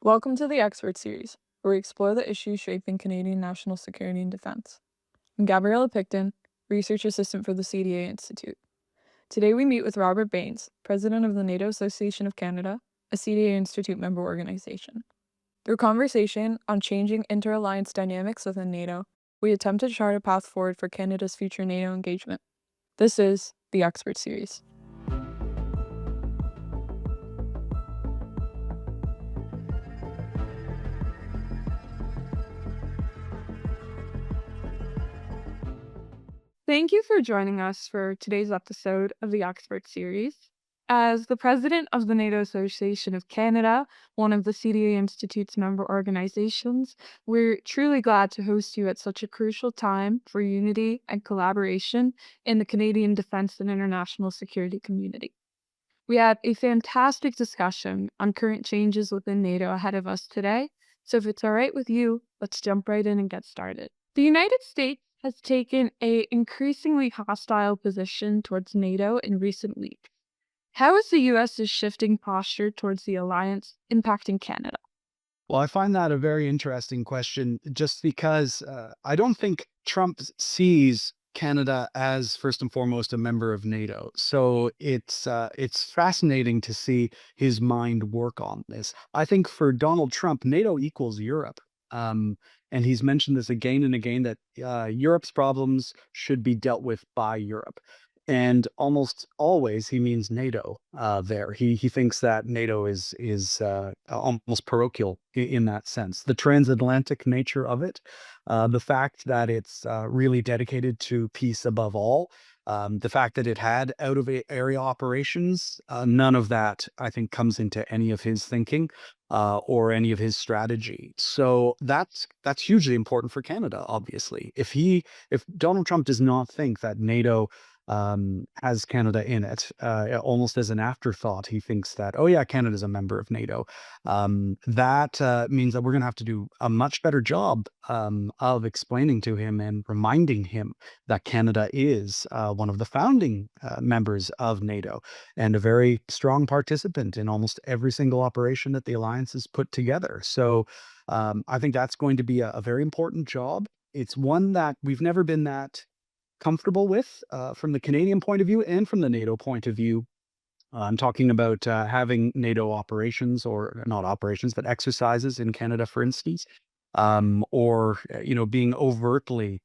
Welcome to the Expert Series, where we explore the issues shaping Canadian national security and defense. I'm Gabriella Picton, Research Assistant for the CDA Institute. Today we meet with Robert Baines, President of the NATO Association of Canada, a CDA Institute member organization. Through conversation on changing inter-alliance dynamics within NATO, we attempt to chart a path forward for Canada's future NATO engagement. This is the Expert Series. Thank you for joining us for today's episode of the Expert Series. As the president of the NATO Association of Canada, one of the CDA Institute's member organizations, we're truly glad to host you at such a crucial time for unity and collaboration in the Canadian defense and international security community. We had a fantastic discussion on current changes within NATO ahead of us today, so if it's all right with you, let's jump right in and get started. The United States has taken an increasingly hostile position towards NATO in recent weeks. How is the U.S.'s shifting posture towards the alliance impacting Canada? Well, I find that a very interesting question just because I don't think Trump sees Canada as first and foremost a member of NATO. So it's fascinating to see his mind work on this. I think for Donald Trump, NATO equals Europe. And he's mentioned this again and again that Europe's problems should be dealt with by Europe. And almost always he means NATO there. He thinks that NATO is almost parochial in that sense. The transatlantic nature of it, the fact that it's really dedicated to peace above all, the fact that it had out of area operations, none of that I think comes into any of his thinking or any of his strategy. So that's hugely important for Canada. Obviously, if Donald Trump does not think that NATO has Canada in it, almost as an afterthought, he thinks that, oh yeah, Canada's a member of NATO. That means that we're going to have to do a much better job of explaining to him and reminding him that Canada is one of the founding members of NATO and a very strong participant in almost every single operation that the alliance has put together. So I think that's going to be a very important job. It's one that we've never been that comfortable with from the Canadian point of view and from the NATO point of view. I'm talking about having NATO operations, or not operations, but exercises in Canada, for instance, or being overtly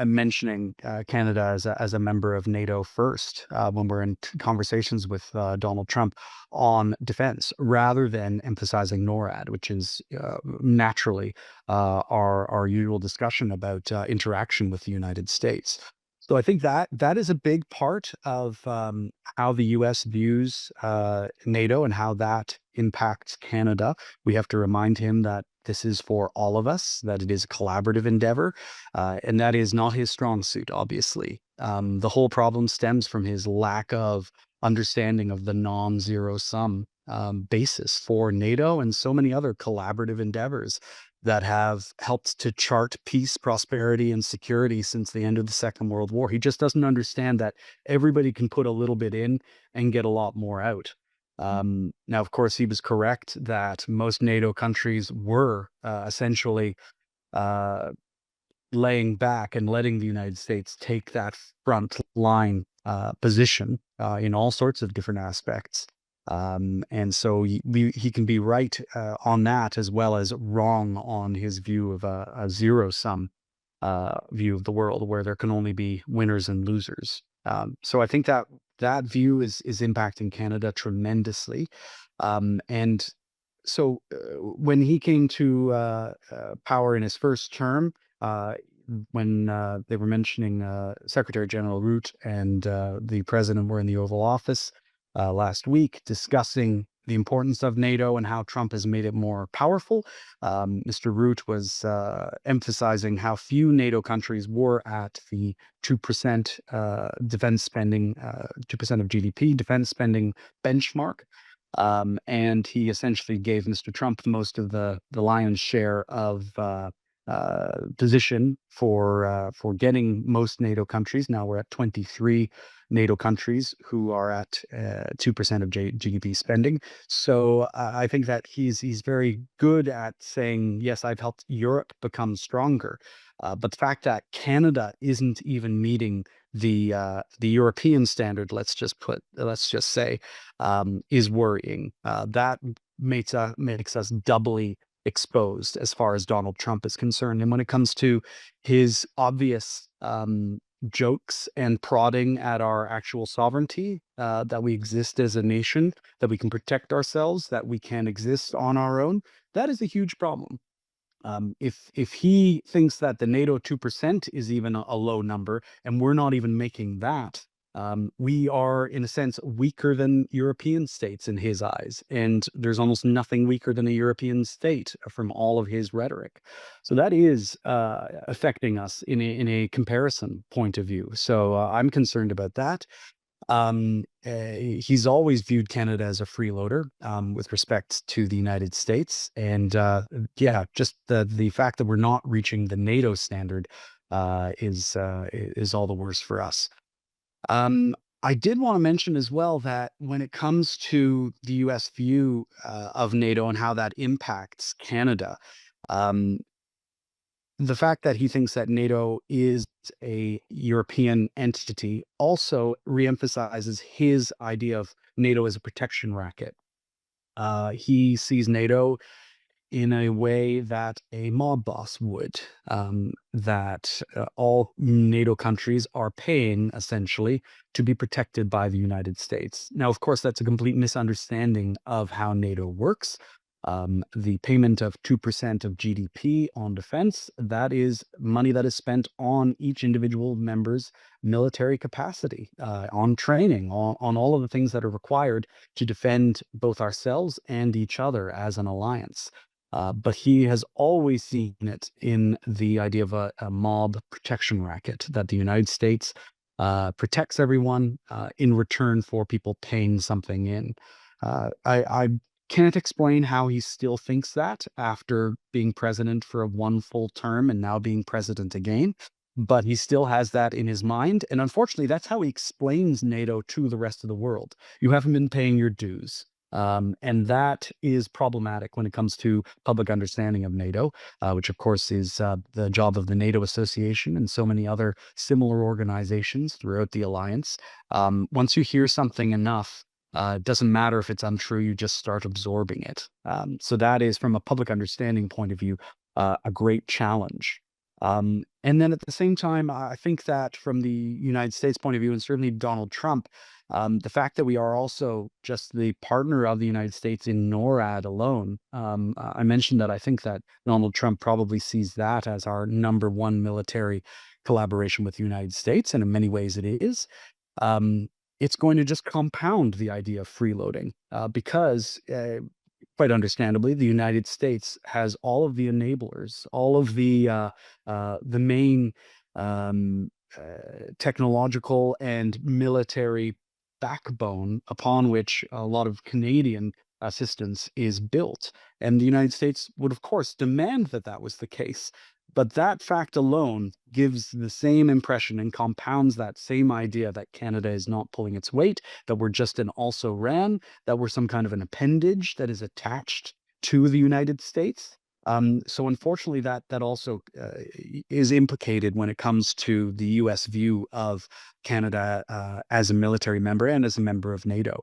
mentioning Canada as a member of NATO first when we're in conversations with Donald Trump on defense, rather than emphasizing NORAD, which is naturally our usual discussion about interaction with the United States. So I think that is a big part of how the U.S. views NATO and how that impacts Canada. We have to remind him that this is for all of us, that it is a collaborative endeavor, and that is not his strong suit, obviously. The whole problem stems from his lack of understanding of the non-zero sum basis for NATO and so many other collaborative endeavors that have helped to chart peace, prosperity, and security since the end of the Second World War. He just doesn't understand that everybody can put a little bit in and get a lot more out. Now, of course, he was correct that most NATO countries were essentially laying back and letting the United States take that front line position in all sorts of different aspects. And so he can be right on that, as well as wrong on his view of a zero-sum view of the world, where there can only be winners and losers. So I think that view is impacting Canada tremendously. And so when he came to power in his first term, when they were mentioning Secretary General Root and the president were in the Oval Office last week discussing the importance of NATO and how Trump has made it more powerful. Mr. Root was emphasizing how few NATO countries were at the 2% defense spending, 2% of GDP defense spending benchmark. And he essentially gave Mr. Trump most of the lion's share of position for getting most NATO countries. Now we're at 23 NATO countries who are at 2% of GDP spending. So I think that he's very good at saying, yes, I've helped Europe become stronger. But the fact that Canada isn't even meeting the European standard, let's just say, is worrying. That makes us doubly exposed as far as Donald Trump is concerned. And when it comes to his obvious jokes and prodding at our actual sovereignty, that we exist as a nation, that we can protect ourselves, that we can exist on our own, that is a huge problem. If he thinks that the NATO 2% is even a low number, and we're not even making that, we are, in a sense, weaker than European states in his eyes. And there's almost nothing weaker than a European state from all of his rhetoric. So that is affecting us in a comparison point of view. So I'm concerned about that. He's always viewed Canada as a freeloader with respect to the United States, and yeah, just the fact that we're not reaching the NATO standard is all the worse for us. I did want to mention as well that when it comes to the U.S. view of NATO and how that impacts Canada, um, the fact that he thinks that NATO is a European entity also reemphasizes his idea of NATO as a protection racket. He sees NATO in a way that a mob boss would, that all NATO countries are paying essentially to be protected by the United States. Now, of course, that's a complete misunderstanding of how NATO works. The payment of 2% of GDP on defense, that is money that is spent on each individual member's military capacity, on training, on all of the things that are required to defend both ourselves and each other as an alliance. But he has always seen it in the idea of a mob protection racket, that the United States protects everyone in return for people paying something in. I can't explain how he still thinks that after being president for one full term and now being president again, but he still has that in his mind. And unfortunately, that's how he explains NATO to the rest of the world. You haven't been paying your dues. And that is problematic when it comes to public understanding of NATO, which of course is the job of the NATO Association and so many other similar organizations throughout the alliance. Once you hear something enough, it doesn't matter if it's untrue, you just start absorbing it. So that is, from a public understanding point of view, a great challenge. And then at the same time, I think that from the United States point of view, and certainly Donald Trump, the fact that we are also just the partner of the United States in NORAD alone, I mentioned that I think that Donald Trump probably sees that as our number one military collaboration with the United States, and in many ways it is. Um, it's going to just compound the idea of freeloading because quite understandably, the United States has all of the enablers, all of the main technological and military backbone upon which a lot of Canadian assistance is built. And the United States would, of course, demand that that was the case. But that fact alone gives the same impression and compounds that same idea that Canada is not pulling its weight, that we're just an also ran, that we're some kind of an appendage that is attached to the United States. So unfortunately, that also is implicated when it comes to the U.S. view of Canada as a military member and as a member of NATO.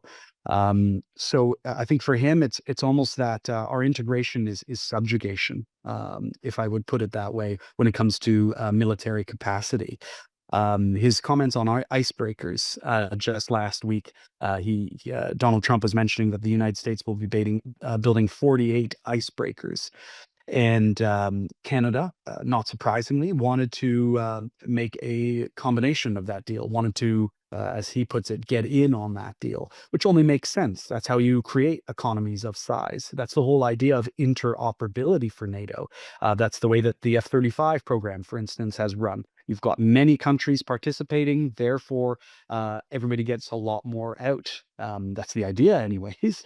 So I think for him, it's almost that our integration is subjugation, if I would put it that way, when it comes to military capacity. His comments on icebreakers just last week, Donald Trump was mentioning that the United States will be building 48 icebreakers. And Canada, not surprisingly, wanted to make a combination of that deal, wanted to, as he puts it, get in on that deal, which only makes sense. That's how you create economies of size. That's the whole idea of interoperability for NATO. That's the way that the F-35 program, for instance, has run. You've got many countries participating, therefore, everybody gets a lot more out. That's the idea, anyways.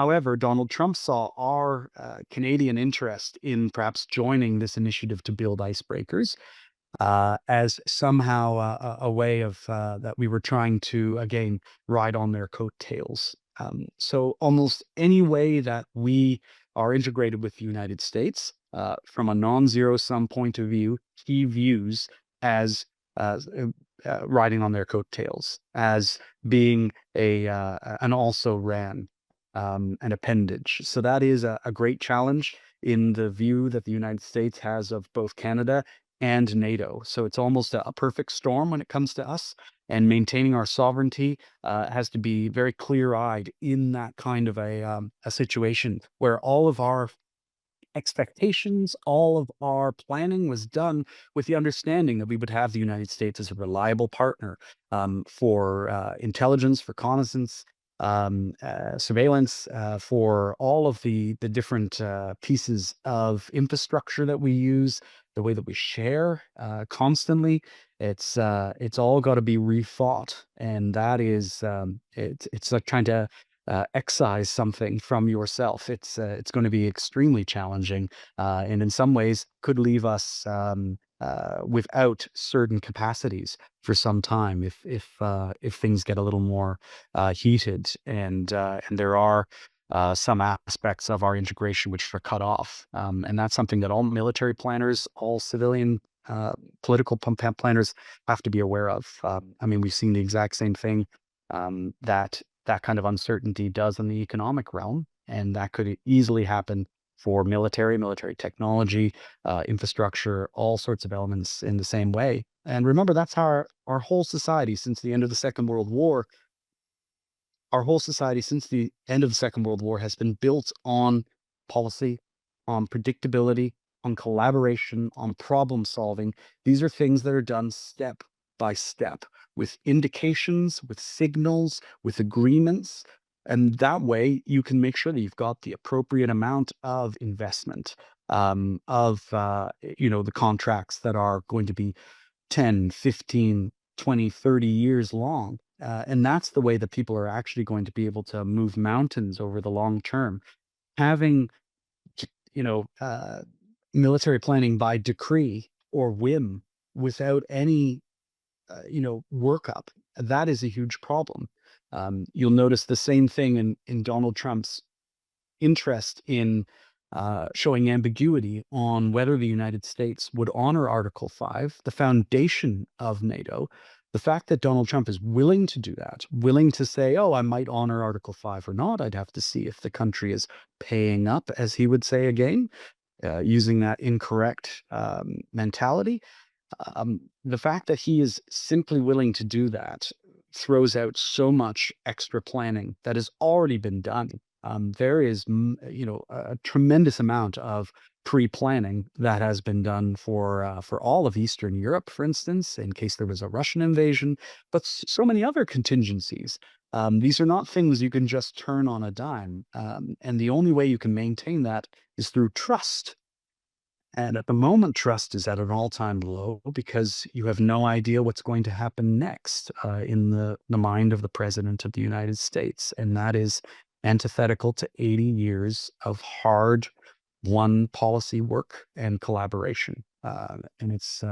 However, Donald Trump saw our Canadian interest in perhaps joining this initiative to build icebreakers as somehow a way of that we were trying to again ride on their coattails. So almost any way that we are integrated with the United States from a non-zero sum point of view, he views as uh, riding on their coattails, as being an also ran, an appendage. So that is a great challenge in the view that the United States has of both Canada and NATO. So it's almost a perfect storm when it comes to us. And maintaining our sovereignty has to be very clear-eyed in that kind of a situation where all of our expectations, all of our planning was done with the understanding that we would have the United States as a reliable partner for intelligence, reconnaissance, surveillance, for all of the different pieces of infrastructure that we use, the way that we share constantly. It's all got to be rethought, and that is it's like trying to excise something from yourself. It's going to be extremely challenging, and in some ways could leave us without certain capacities for some time if things get a little more heated, and there are some aspects of our integration which are cut off, and that's something that all military planners, all civilian political planners have to be aware of. I mean, we've seen the exact same thing that kind of uncertainty does in the economic realm, and that could easily happen for military technology, infrastructure, all sorts of elements in the same way. And remember, that's how our whole society since the end of the Second World War, our whole society since the end of the Second World War has been built on policy, on predictability, on collaboration, on problem solving. These are things that are done step by step with indications, with signals, with agreements. And that way you can make sure that you've got the appropriate amount of investment, the contracts that are going to be 10, 15, 20, 30 years long. And that's the way that people are actually going to be able to move mountains over the long term. Having, you know, military planning by decree or whim without any, workup, that is a huge problem. You'll notice the same thing in Donald Trump's interest in showing ambiguity on whether the United States would honor Article 5, the foundation of NATO. The fact that Donald Trump is willing to do that, willing to say, oh, I might honor Article 5 or not, I'd have to see if the country is paying up, as he would say again, using that incorrect mentality. The fact that he is simply willing to do that throws out so much extra planning that has already been done. There is, a tremendous amount of pre-planning that has been done for all of Eastern Europe, for instance, in case there was a Russian invasion, but so many other contingencies. These are not things you can just turn on a dime, and the only way you can maintain that is through trust. And at the moment, trust is at an all-time low because you have no idea what's going to happen next in the mind of the President of the United States. And that is antithetical to 80 years of hard-won policy work and collaboration. And it's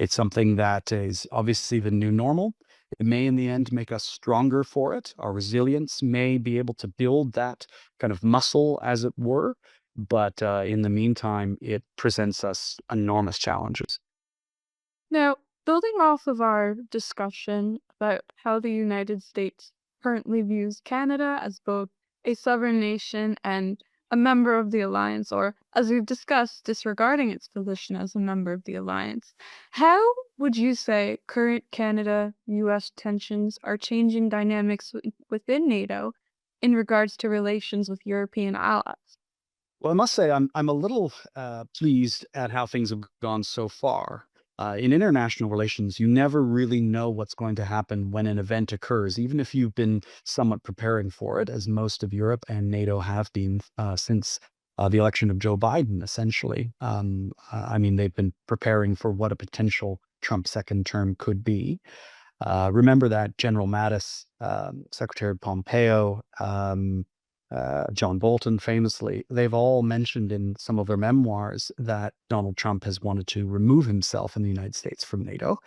something that is obviously the new normal. It may, in the end, make us stronger for it. Our resilience may be able to build that kind of muscle, as it were. But in the meantime, it presents us enormous challenges. Now, building off of our discussion about how the United States currently views Canada as both a sovereign nation and a member of the alliance, or as we've discussed, disregarding its position as a member of the alliance, how would you say current Canada US tensions are changing dynamics within NATO in regards to relations with European allies? Well, I must say I'm a little pleased at how things have gone so far. In international relations, you never really know what's going to happen when an event occurs, even if you've been somewhat preparing for it, as most of Europe and NATO have been since the election of Joe Biden, essentially. I mean, they've been preparing for what a potential Trump second term could be. Remember that General Mattis, Secretary Pompeo, John Bolton famously, they've all mentioned in some of their memoirs that Donald Trump has wanted to remove himself in the United States from NATO.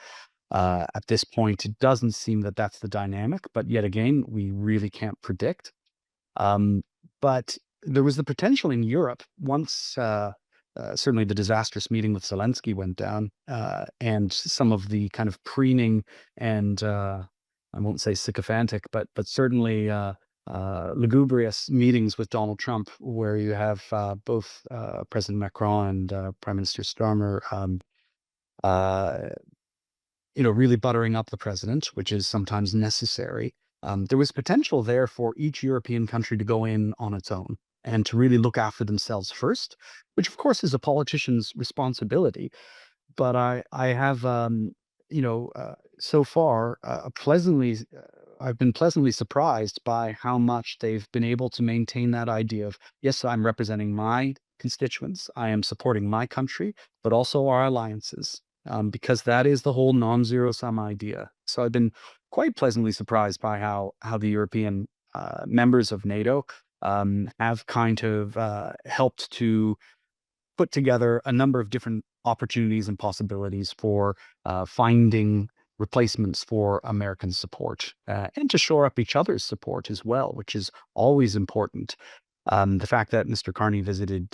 At this point, it doesn't seem that that's the dynamic, but yet again, we really can't predict. Um, but there was the potential in Europe once certainly the disastrous meeting with Zelensky went down, and some of the kind of preening and I won't say sycophantic, but certainly lugubrious meetings with Donald Trump, where you have both President Macron and Prime Minister Starmer, uh, really buttering up the president, which is sometimes necessary. There was potential there for each European country to go in on its own and to really look after themselves first, which of course is a politician's responsibility. But I have, so far, I've been pleasantly surprised by how much they've been able to maintain that idea of, yes, I'm representing my constituents, I am supporting my country, but also our alliances, because that is the whole non-zero sum idea. So I've been quite pleasantly surprised by how the European members of NATO have kind of helped to put together a number of different opportunities and possibilities for finding replacements for American support, and to shore up each other's support as well, which is always important. The fact that Mr. Carney visited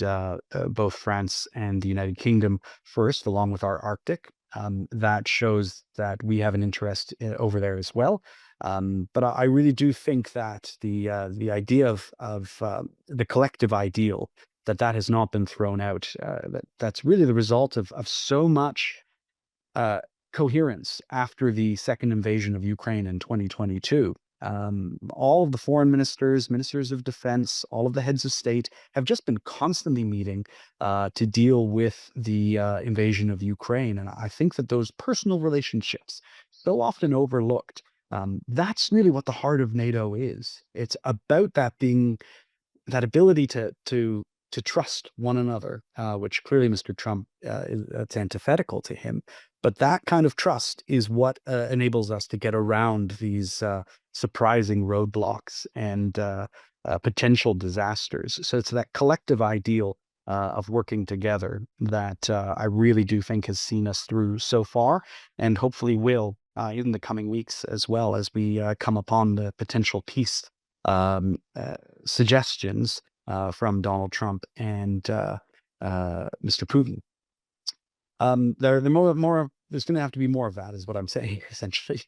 both France and the United Kingdom first, along with our Arctic, that shows that we have an interest over there as well. But I really do think that the idea of the collective ideal, that has not been thrown out. That's really the result of so much uh, coherence after the second invasion of Ukraine in 2022. All of the foreign ministers, ministers of defense, all of the heads of state have just been constantly meeting to deal with the invasion of Ukraine. And I think that those personal relationships, so often overlooked, that's really what the heart of NATO is. It's about that ability to trust one another, which clearly Mr. Trump it's antithetical to him. But that kind of trust is what enables us to get around these surprising roadblocks and potential disasters. So it's that collective ideal of working together that I really do think has seen us through so far, and hopefully will in the coming weeks as well, as we come upon the potential peace suggestions from Donald Trump and Mr. Putin. There's going to have to be more of that, is what I'm saying, essentially.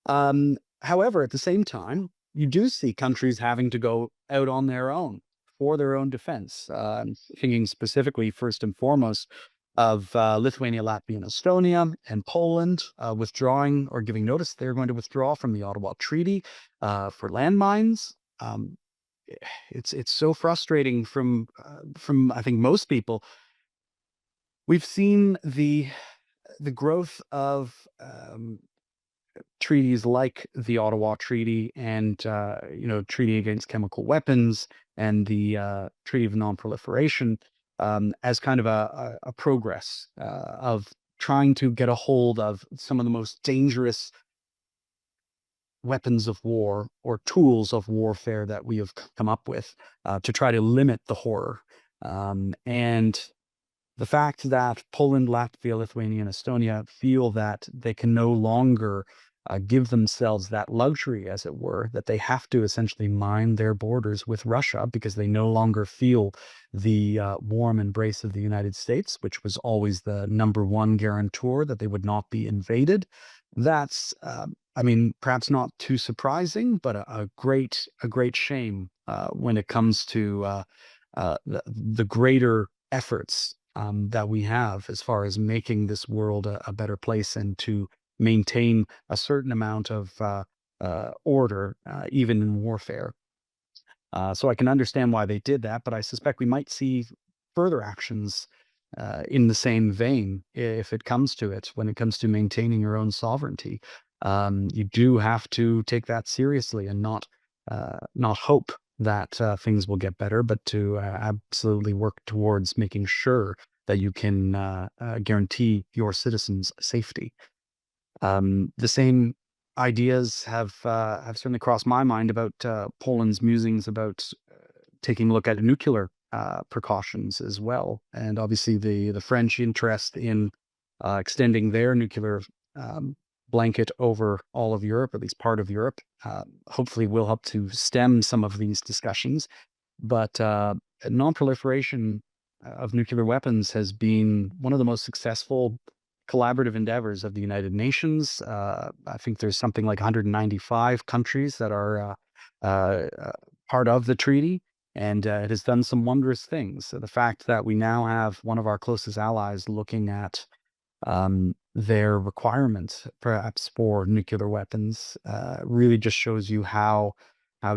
However, at the same time, you do see countries having to go out on their own for their own defense. I'm thinking specifically, first and foremost, of Lithuania, Latvia, and Estonia, and Poland withdrawing or giving notice they're going to withdraw from the Ottawa Treaty for landmines. It's so frustrating from I think most people. We've seen the growth of treaties like the Ottawa Treaty and Treaty Against Chemical Weapons and the Treaty of Non-Proliferation as kind of a progress of trying to get a hold of some of the most dangerous weapons of war or tools of warfare that we have come up with to try to limit the horror. And the fact that Poland, Latvia, Lithuania, and Estonia feel that they can no longer give themselves that luxury, as it were, that they have to essentially mind their borders with Russia because they no longer feel the warm embrace of the United States, which was always the number one guarantor that they would not be invaded. That's, perhaps not too surprising, but a great shame when it comes to the greater efforts that we have as far as making this world a better place and to maintain a certain amount of order, even in warfare. So I can understand why they did that, but I suspect we might see further actions in the same vein if it comes to it, when it comes to maintaining your own sovereignty. You do have to take that seriously and not hope that things will get better, but to absolutely work towards making sure that you can guarantee your citizens' safety. The same ideas have certainly crossed my mind about Poland's musings about taking a look at nuclear precautions as well. And obviously, the French interest in extending their nuclear blanket over all of Europe, at least part of Europe, hopefully will help to stem some of these discussions. But non-proliferation of nuclear weapons has been one of the most successful collaborative endeavors of the United Nations. I think there's something like 195 countries that are part of the treaty, and it has done some wondrous things. So the fact that we now have one of our closest allies looking at their requirements, perhaps for nuclear weapons, really just shows you how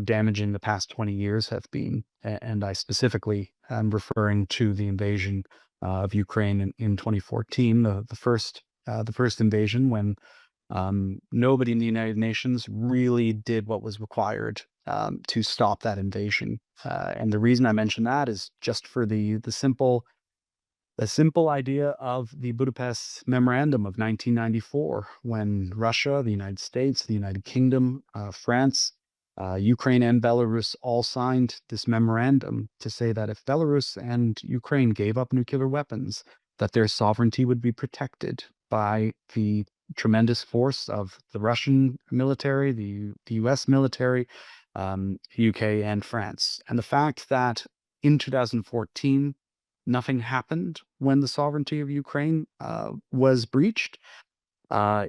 damaging the past 20 years have been. And I specifically am referring to the invasion of Ukraine in 2014, the first invasion, when nobody in the United Nations really did what was required to stop that invasion. And the reason I mention that is just for the simple idea of the Budapest Memorandum of 1994, when Russia, the United States, the United Kingdom, France, Ukraine, and Belarus all signed this memorandum to say that if Belarus and Ukraine gave up nuclear weapons, that their sovereignty would be protected by the tremendous force of the Russian military, the US military, UK, and France. And the fact that in 2014, nothing happened when the sovereignty of Ukraine was breached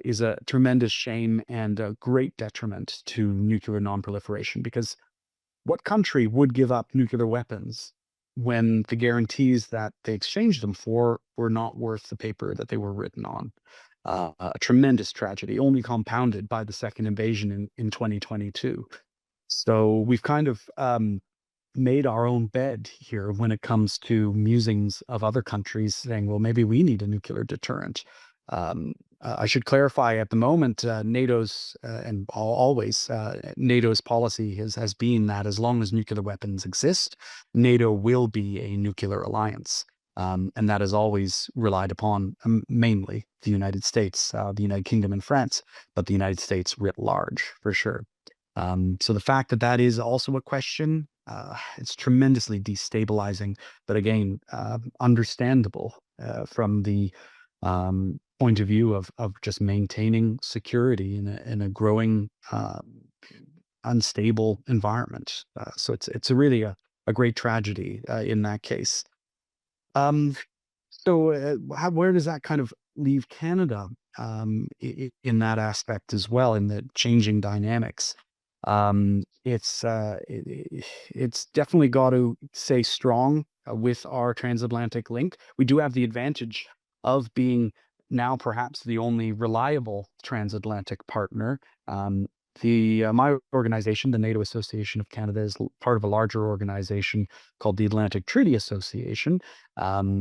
is a tremendous shame and a great detriment to nuclear nonproliferation. Because what country would give up nuclear weapons when the guarantees that they exchanged them for were not worth the paper that they were written on? A tremendous tragedy, only compounded by the second invasion in 2022. So we've kind of made our own bed here when it comes to musings of other countries saying, well, maybe we need a nuclear deterrent. I should clarify at the moment, NATO's and always NATO's policy has been that as long as nuclear weapons exist, NATO will be a nuclear alliance. And that has always relied upon mainly the United States, the United Kingdom and France, but the United States writ large, for sure. So the fact that that is also a question, it's tremendously destabilizing, but again, understandable from the point of view of just maintaining security in a growing unstable environment. So it's really a great tragedy in that case. So where does that kind of leave Canada in that aspect as well, in the changing dynamics? It's definitely got to stay strong with our transatlantic link. We do have the advantage of being now perhaps the only reliable transatlantic partner. My organization, the NATO Association of Canada, is part of a larger organization called the Atlantic Treaty Association,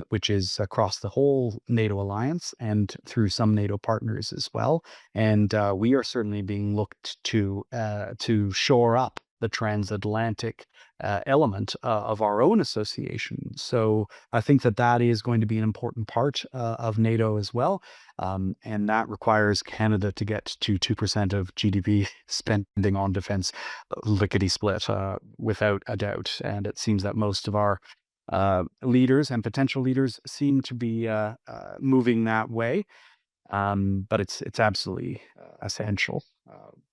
which is across the whole NATO alliance and through some NATO partners as well. And we are certainly being looked to shore up the transatlantic element of our own association. So I think that is going to be an important part of NATO as well. And that requires Canada to get to 2% of GDP spending on defense, lickety split, without a doubt. And it seems that most of our leaders and potential leaders seem to be moving that way. But it's absolutely essential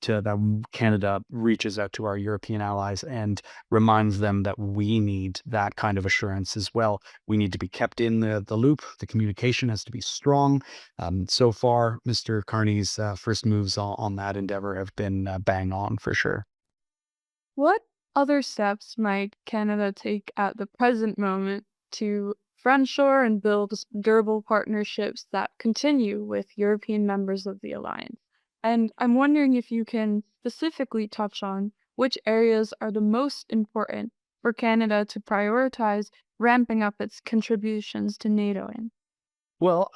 that Canada reaches out to our European allies and reminds them that we need that kind of assurance as well. We need to be kept in the loop. The communication has to be strong. So far, Mr. Carney's first moves on that endeavor have been bang on for sure. What other steps might Canada take at the present moment to friendshore and build durable partnerships that continue with European members of the alliance? And I'm wondering if you can specifically touch on which areas are the most important for Canada to prioritize ramping up its contributions to NATO in. Well,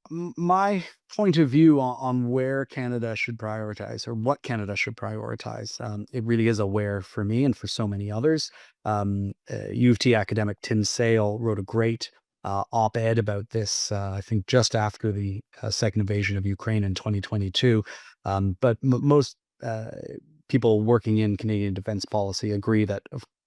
my point of view on where Canada should prioritize or what Canada should prioritize, it really is a where for me and for so many others. U of T academic Tim Sale wrote a great op-ed about this, I think just after the second invasion of Ukraine in 2022. But most people working in Canadian defense policy agree that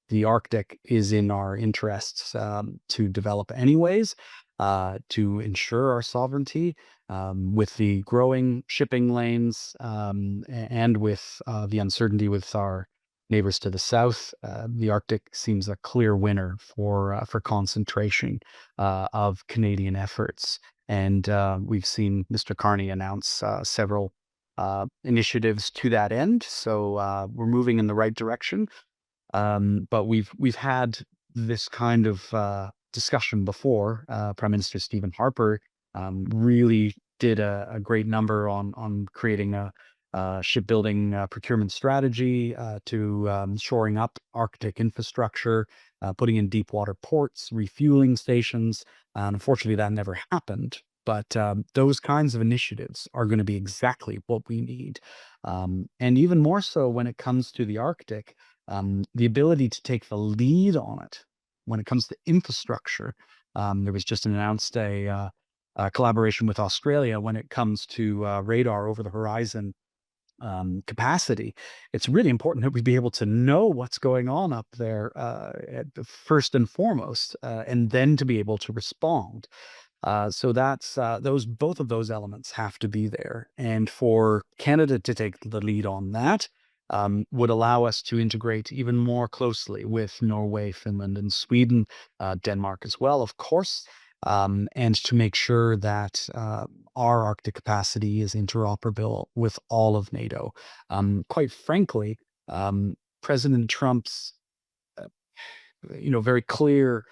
the Arctic is in our interests to develop anyways, to ensure our sovereignty with the growing shipping lanes and with the uncertainty with our neighbors to the south. The Arctic seems a clear winner for concentration of Canadian efforts. And we've seen Mr. Carney announce several initiatives to that end. So we're moving in the right direction. But we've had this kind of discussion before. Prime Minister Stephen Harper really did a great number on creating a shipbuilding procurement strategy to shoring up Arctic infrastructure, putting in deep water ports, refueling stations. And unfortunately, that never happened. But those kinds of initiatives are going to be exactly what we need. And even more so when it comes to the Arctic, the ability to take the lead on it when it comes to infrastructure. There was just announced a collaboration with Australia when it comes to radar over the horizon capacity. It's really important that we be able to know what's going on up there first and foremost, and then to be able to respond. So that's those both of those elements have to be there, and for Canada to take the lead on that would allow us to integrate even more closely with Norway, Finland, and Sweden, Denmark as well, of course, and to make sure that our Arctic capacity is interoperable with all of NATO. Quite frankly, President Trump's very clear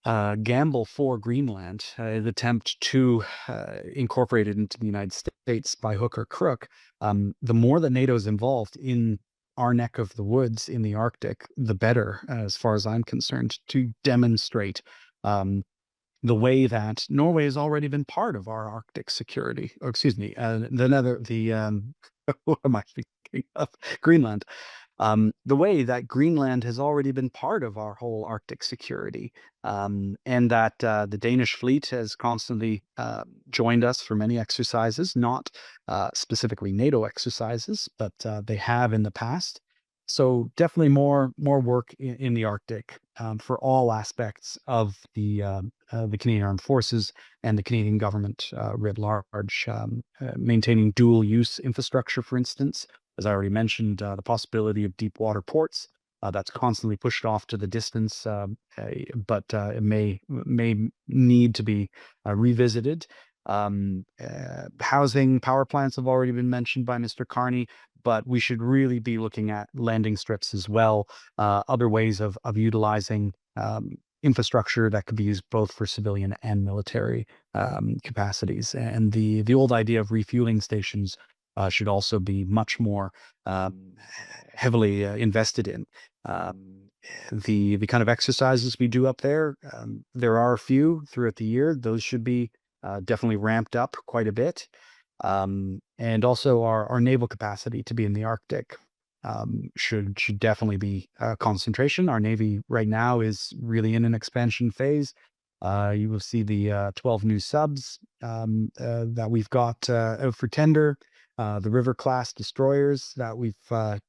gamble for Greenland, his attempt to incorporate it into the United States by hook or crook, the more that NATO is involved in our neck of the woods in the Arctic, the better, as far as I'm concerned, to demonstrate the way that Norway has already been part of our Arctic security. Or excuse me, what am I thinking of? Greenland. The way that Greenland has already been part of our whole Arctic security, and that the Danish fleet has constantly joined us for many exercises, not specifically NATO exercises, but they have in the past. So definitely more work in the Arctic for all aspects of the Canadian Armed Forces and the Canadian government writ large, maintaining dual use infrastructure, for instance. As I already mentioned, the possibility of deep water ports that's constantly pushed off to the distance, but it may need to be revisited. Housing power plants have already been mentioned by Mr. Carney, but we should really be looking at landing strips as well, other ways of utilizing infrastructure that could be used both for civilian and military capacities. And the old idea of refueling stations should also be much more heavily invested in. The kind of exercises we do up there, there are a few throughout the year. Those should be definitely ramped up quite a bit. And also our naval capacity to be in the Arctic should definitely be a concentration. Our Navy right now is really in an expansion phase. You will see the 12 new subs that we've got out for tender, the River class destroyers that we've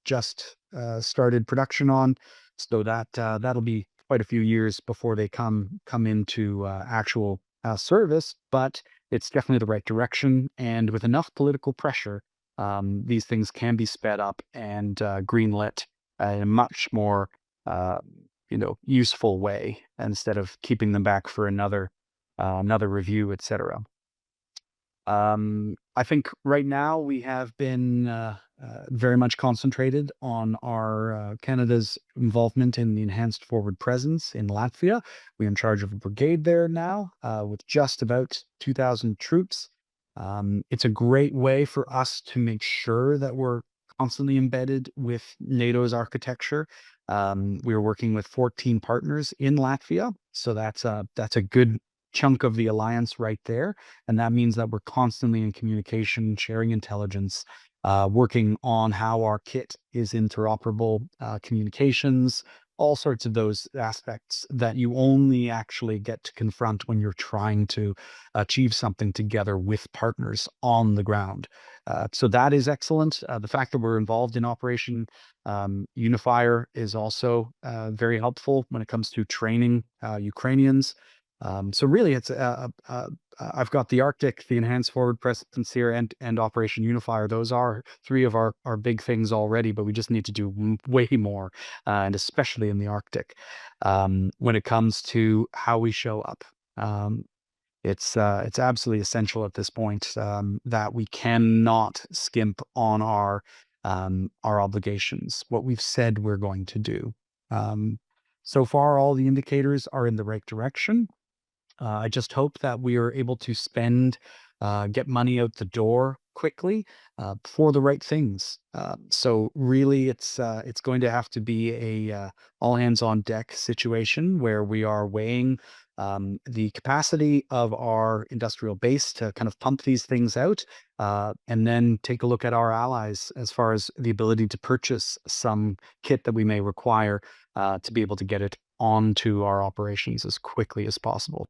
just started production on. So that'll be quite a few years before they come into actual service, but it's definitely the right direction. And with enough political pressure, these things can be sped up and greenlit in a much more useful way instead of keeping them back for another review, etc. I think right now we have been very much concentrated on our Canada's involvement in the enhanced forward presence in Latvia. We're in charge of a brigade there now with just about 2,000 troops. It's a great way for us to make sure that we're constantly embedded with NATO's architecture. We're working with 14 partners in Latvia, so that's a good chunk of the alliance right there. And that means that we're constantly in communication, sharing intelligence, working on how our kit is interoperable, communications, all sorts of those aspects that you only actually get to confront when you're trying to achieve something together with partners on the ground. So that is excellent. The fact that we're involved in Operation Unifier is also very helpful when it comes to training Ukrainians. So really, I've got the Arctic, the Enhanced Forward Presence here, and Operation Unifier. Those are three of our big things already, but we just need to do way more, and especially in the Arctic, when it comes to how we show up. Um, it's absolutely essential at this point that we cannot skimp on our obligations, what we've said we're going to do. Um, so far, all the indicators are in the right direction. I just hope that we are able to get money out the door quickly for the right things. So really, it's going to have to be a all hands on deck situation where we are weighing the capacity of our industrial base to kind of pump these things out, and then take a look at our allies as far as the ability to purchase some kit that we may require to be able to get it onto our operations as quickly as possible.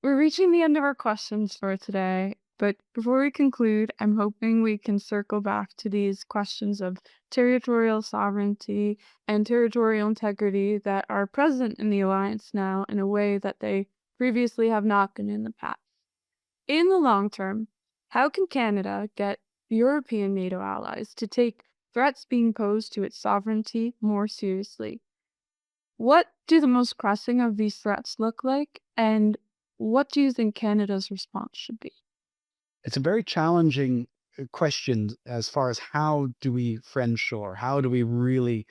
We're reaching the end of our questions for today, but before we conclude, I'm hoping we can circle back to these questions of territorial sovereignty and territorial integrity that are present in the alliance now in a way that they previously have not been in the past. In the long term, how can Canada get European NATO allies to take threats being posed to its sovereignty more seriously? What do the most pressing of these threats look like, and what do you think Canada's response should be? It's a very challenging question as far as how do we friend shore? How do we really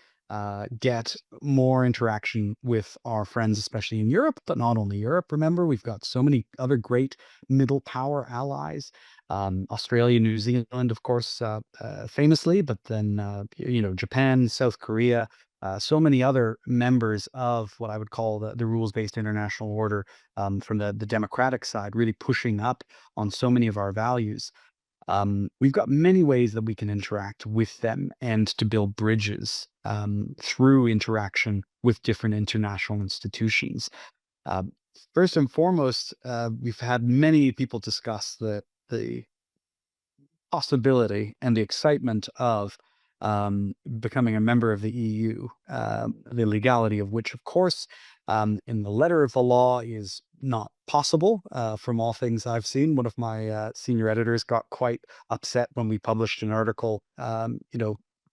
get more interaction with our friends, especially in Europe, but not only Europe. Remember, we've got so many other great middle power allies. Australia, New Zealand, of course, famously, but then, Japan, South Korea, so many other members of what I would call the rules-based international order from the democratic side, really pushing up on so many of our values. We've got many ways that we can interact with them and to build bridges through interaction with different international institutions. Uh, First and foremost, we've had many people discuss the possibility and the excitement of becoming a member of the EU, the legality of which, of course, in the letter of the law is not possible. From all things I've seen, one of my senior editors got quite upset when we published an article,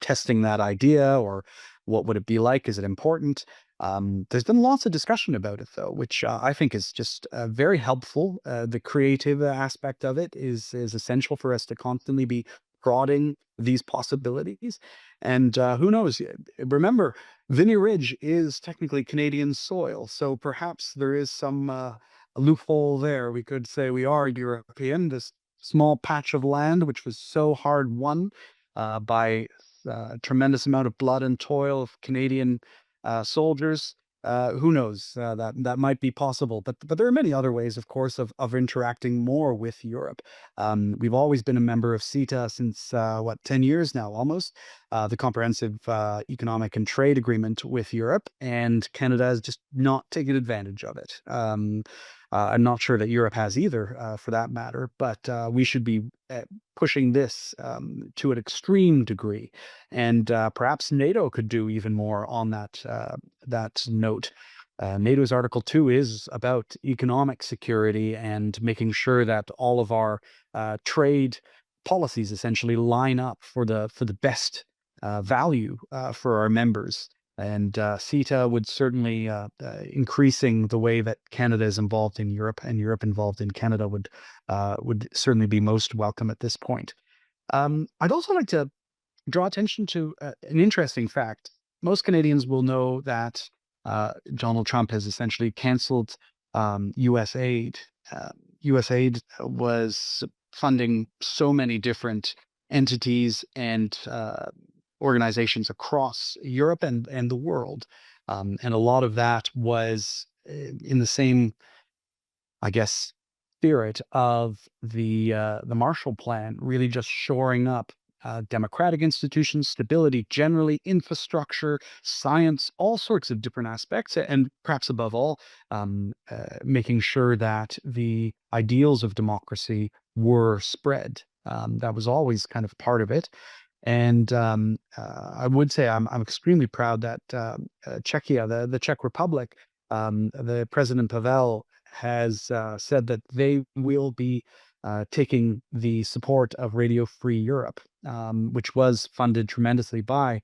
testing that idea or what would it be like? Is it important? There's been lots of discussion about it, though, which I think is just very helpful. The creative aspect of it is essential for us to constantly be prodding these possibilities. And who knows? Remember, Vinny Ridge is technically Canadian soil, so perhaps there is some loophole there. We could say we are European. This small patch of land, which was so hard won by a tremendous amount of blood and toil of Canadian soldiers. Who knows? That might be possible, but there are many other ways, of course, of interacting more with Europe. We've always been a member of CETA since 10 years now, almost. The Comprehensive Economic and Trade Agreement with Europe, and Canada has just not taken advantage of it. I'm not sure that Europe has either, for that matter, but we should be pushing this to an extreme degree, and perhaps NATO could do even more on that note. NATO's Article 2 is about economic security and making sure that all of our trade policies essentially line up for the best value for our members. And CETA would certainly increasing the way that Canada is involved in Europe and Europe involved in Canada would certainly be most welcome at this point. I'd also like to draw attention to an interesting fact. Most Canadians will know that Donald Trump has essentially canceled U.S. aid. U.S. aid was funding so many different entities and organizations across Europe and the world. And a lot of that was in the same, I guess, spirit of the Marshall Plan, really just shoring up democratic institutions, stability generally, infrastructure, science, all sorts of different aspects, and perhaps above all, making sure that the ideals of democracy were spread. That was always kind of part of it. And I would say I'm extremely proud that Czechia, the Czech Republic, the President Pavel has said that they will be taking the support of Radio Free Europe, which was funded tremendously by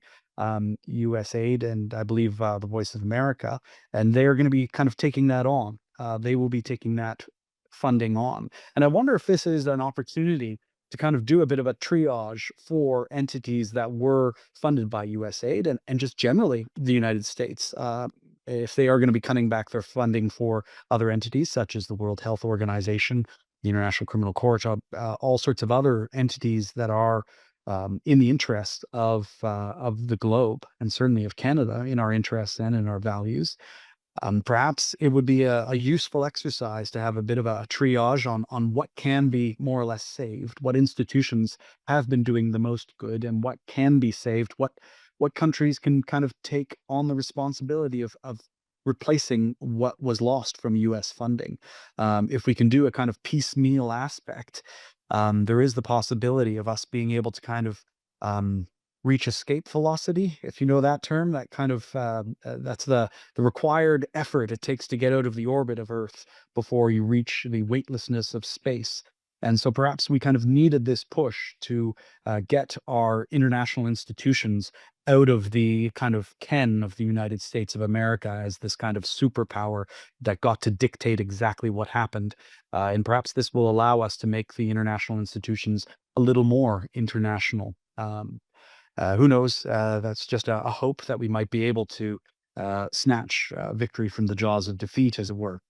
U.S. aid and I believe the Voice of America, and they are going to be kind of taking that on. They will be taking that funding on, and I wonder if this is an opportunity to kind of do a bit of a triage for entities that were funded by U.S. aid and just generally the United States. If they are going to be cutting back their funding for other entities such as the World Health Organization, the International Criminal Court, all sorts of other entities that are in the interest of the globe and certainly of Canada, in our interests and in our values. Perhaps it would be a useful exercise to have a bit of a triage on what can be more or less saved, what institutions have been doing the most good, and what can be saved, what countries can kind of take on the responsibility of replacing what was lost from U.S. funding. If we can do a kind of piecemeal aspect, there is the possibility of us being able to kind of reach escape velocity, if you know that term. That kind of that's the required effort it takes to get out of the orbit of Earth before you reach the weightlessness of space. And so perhaps we kind of needed this push to get our international institutions out of the kind of ken of the United States of America as this kind of superpower that got to dictate exactly what happened. And perhaps this will allow us to make the international institutions a little more international. Who knows? That's just a hope that we might be able to snatch victory from the jaws of defeat, as it were.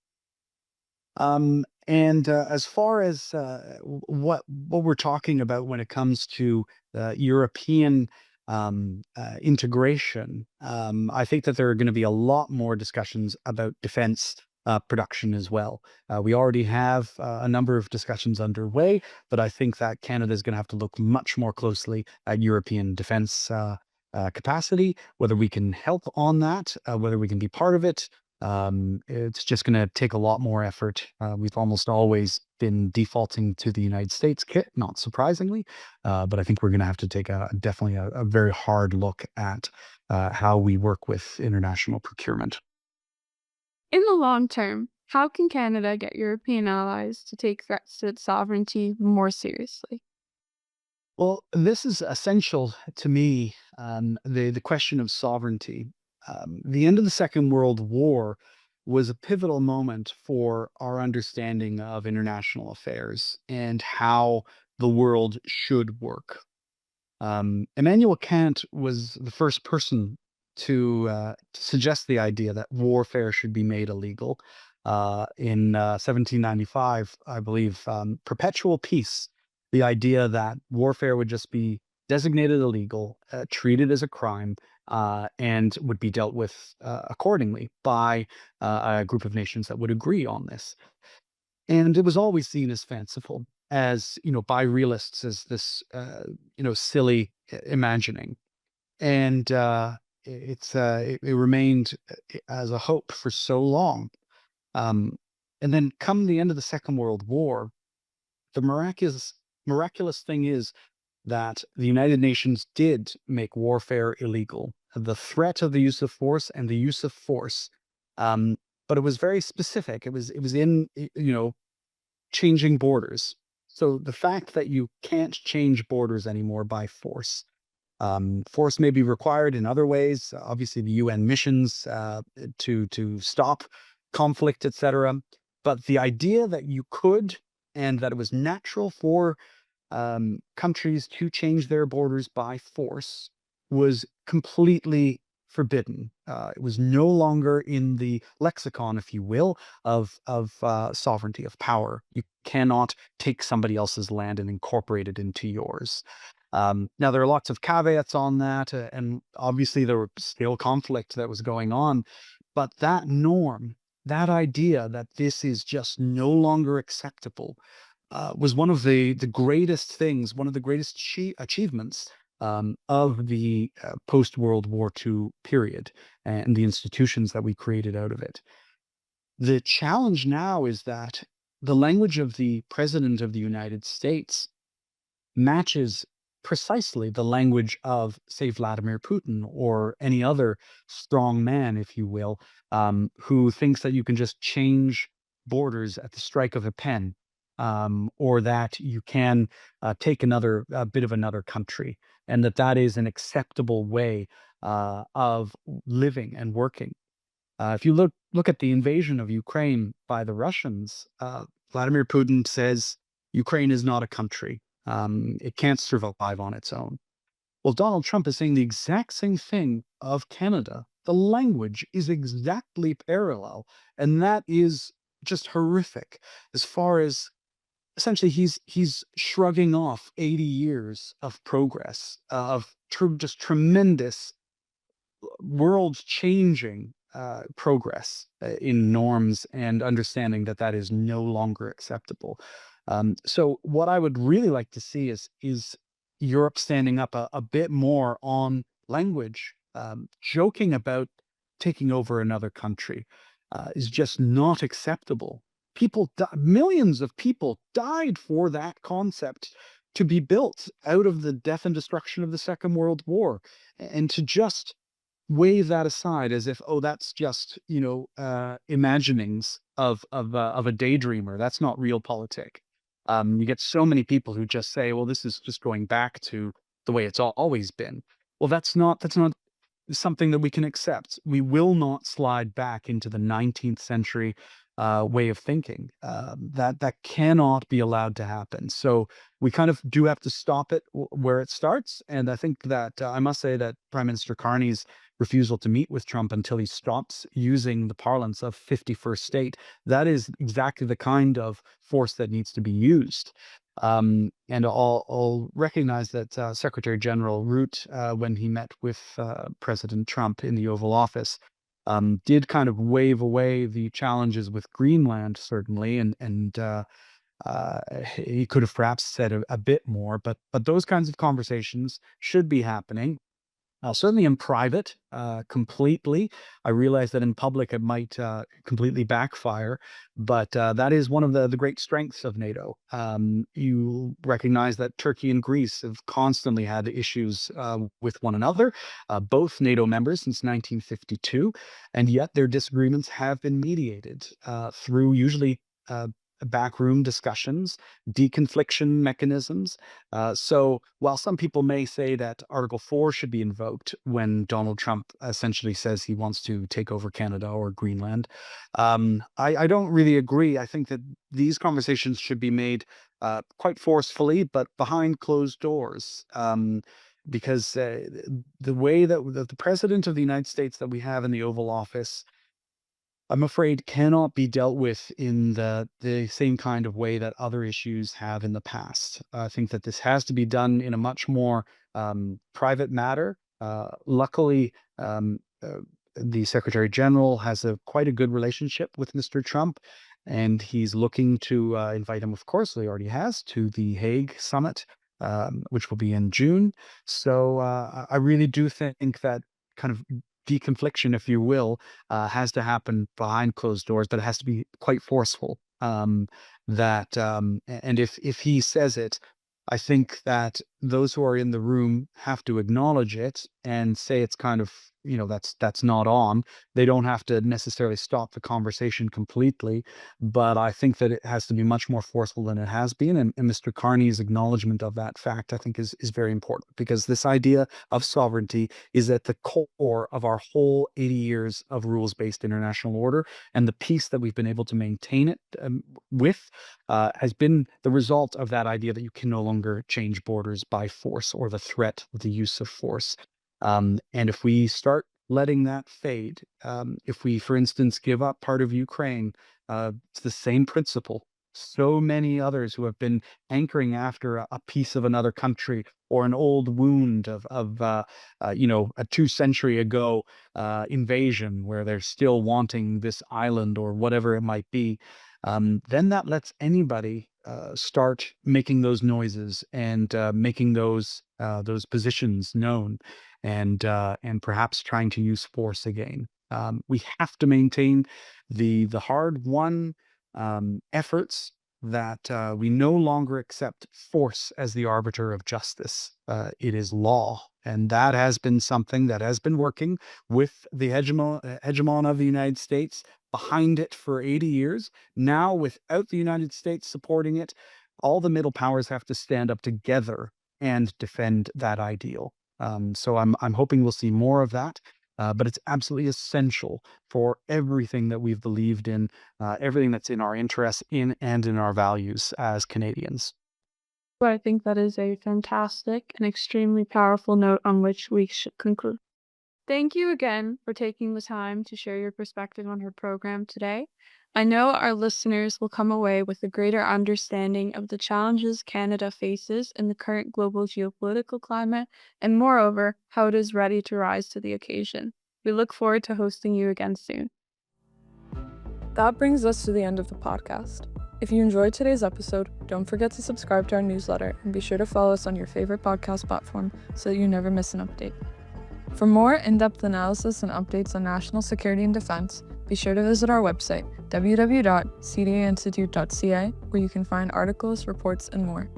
And as far as what we're talking about when it comes to European integration, I think that there are going to be a lot more discussions about defense production as well. We already have a number of discussions underway, but I think that Canada is going to have to look much more closely at European defense capacity, whether we can help on that, whether we can be part of it. It's just going to take a lot more effort. We've almost always been defaulting to the United States kit, not surprisingly, but I think we're going to have to take definitely a very hard look at how we work with international procurement. In the long term, how can Canada get European allies to take threats to its sovereignty more seriously? Well, this is essential to me, the question of sovereignty. The end of the Second World War was a pivotal moment for our understanding of international affairs and how the world should work. Immanuel Kant was the first person to suggest the idea that warfare should be made illegal. In 1795, I believe, perpetual peace, the idea that warfare would just be designated illegal, treated as a crime, and would be dealt with accordingly by a group of nations that would agree on this. And it was always seen as fanciful, as by realists, as this silly imagining. And it remained as a hope for so long. Um, and then come the end of the Second World War, the miraculous thing is that the United Nations did make warfare illegal, the threat of the use of force and the use of force. Um, but it was very specific. It was in changing borders. So the fact that you can't change borders anymore by force. Force may be required in other ways. Obviously, the UN missions to stop conflict, etc. But the idea that you could and that it was natural for countries to change their borders by force was completely forbidden. It was no longer in the lexicon, if you will, of sovereignty, of power. You cannot take somebody else's land and incorporate it into yours. Now, there are lots of caveats on that, and obviously there was still conflict that was going on, but that norm, that idea that this is just no longer acceptable, was one of the greatest things, one of the greatest achievements of the post World War II period and the institutions that we created out of it. The challenge now is that the language of the President of the United States matches precisely the language of, say, Vladimir Putin or any other strong man, if you will, who thinks that you can just change borders at the strike of a pen, or that you can take another bit of another country, and that that is an acceptable way of living and working. If you look at the invasion of Ukraine by the Russians, Vladimir Putin says Ukraine is not a country. It can't survive on its own. Well, Donald Trump is saying the exact same thing of Canada. The language is exactly parallel, and that is just horrific. As far as essentially, he's shrugging off 80 years of progress, of just tremendous world-changing progress in norms and understanding that that is no longer acceptable. So what I would really like to see is Europe standing up a bit more on language. Joking about taking over another country is just not acceptable. Millions of people died for that concept to be built out of the death and destruction of the Second World War, and to just wave that aside as if, oh, that's just, imaginings of a daydreamer. That's not real politic. You get so many people who just say, well, this is just going back to the way it's always been. Well, that's not something that we can accept. We will not slide back into the 19th century way of thinking. That cannot be allowed to happen. So we kind of do have to stop it where it starts. And I think that I must say that Prime Minister Carney's refusal to meet with Trump until he stops using the parlance of 51st state, that is exactly the kind of force that needs to be used. And I'll recognize that Secretary General Root, when he met with President Trump in the Oval Office, did kind of wave away the challenges with Greenland, certainly, and he could have perhaps said a bit more, but those kinds of conversations should be happening. Certainly in private, completely. I realize that in public it might completely backfire, but that is one of the great strengths of NATO. You recognize that Turkey and Greece have constantly had issues with one another, both NATO members since 1952, and yet their disagreements have been mediated through usually backroom discussions, deconfliction mechanisms. So while some people may say that Article 4 should be invoked when Donald Trump essentially says he wants to take over Canada or Greenland, I don't really agree. I think that these conversations should be made quite forcefully, but behind closed doors. Because the way that the president of the United States that we have in the Oval Office, I'm afraid, cannot be dealt with in the same kind of way that other issues have in the past. I think that this has to be done in a much more private matter. Luckily, the Secretary General has quite a good relationship with Mr. Trump, and he's looking to invite him, of course, he already has, to the Hague summit, which will be in June. So I really do think that kind of deconfliction, if you will, has to happen behind closed doors, but it has to be quite forceful. And if he says it, I think that those who are in the room have to acknowledge it and say it's kind of, that's not on. They don't have to necessarily stop the conversation completely, but I think that it has to be much more forceful than it has been. And Mr. Carney's acknowledgement of that fact, I think, is very important, because this idea of sovereignty is at the core of our whole 80 years of rules-based international order, and the peace that we've been able to maintain it with has been the result of that idea that you can no longer change borders by force or the threat of the use of force. And if we start letting that fade, if we, for instance, give up part of Ukraine, it's the same principle. So many others who have been hankering after a piece of another country or an old wound of a 2 century ago invasion, where they're still wanting this island or whatever it might be, then that lets anybody start making those noises and making those positions known, and perhaps trying to use force again. We have to maintain the hard-won efforts that we no longer accept force as the arbiter of justice. It is law, and that has been something that has been working with the hegemon of the United States behind it for 80 years. Now, without the United States supporting it, all the middle powers have to stand up together and defend that ideal. So I'm hoping we'll see more of that. But it's absolutely essential for everything that we've believed in, everything that's in our interests in and in our values as Canadians. But I think that is a fantastic and extremely powerful note on which we should conclude. Thank you again for taking the time to share your perspective on her program today. I know our listeners will come away with a greater understanding of the challenges Canada faces in the current global geopolitical climate, and moreover, how it is ready to rise to the occasion. We look forward to hosting you again soon. That brings us to the end of the podcast. If you enjoyed today's episode, don't forget to subscribe to our newsletter and be sure to follow us on your favorite podcast platform so that you never miss an update. For more in-depth analysis and updates on national security and defense, be sure to visit our website, www.cdainstitute.ca, where you can find articles, reports, and more.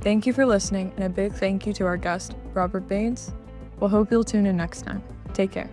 Thank you for listening, and a big thank you to our guest, Robert Baines. We'll hope you'll tune in next time. Take care.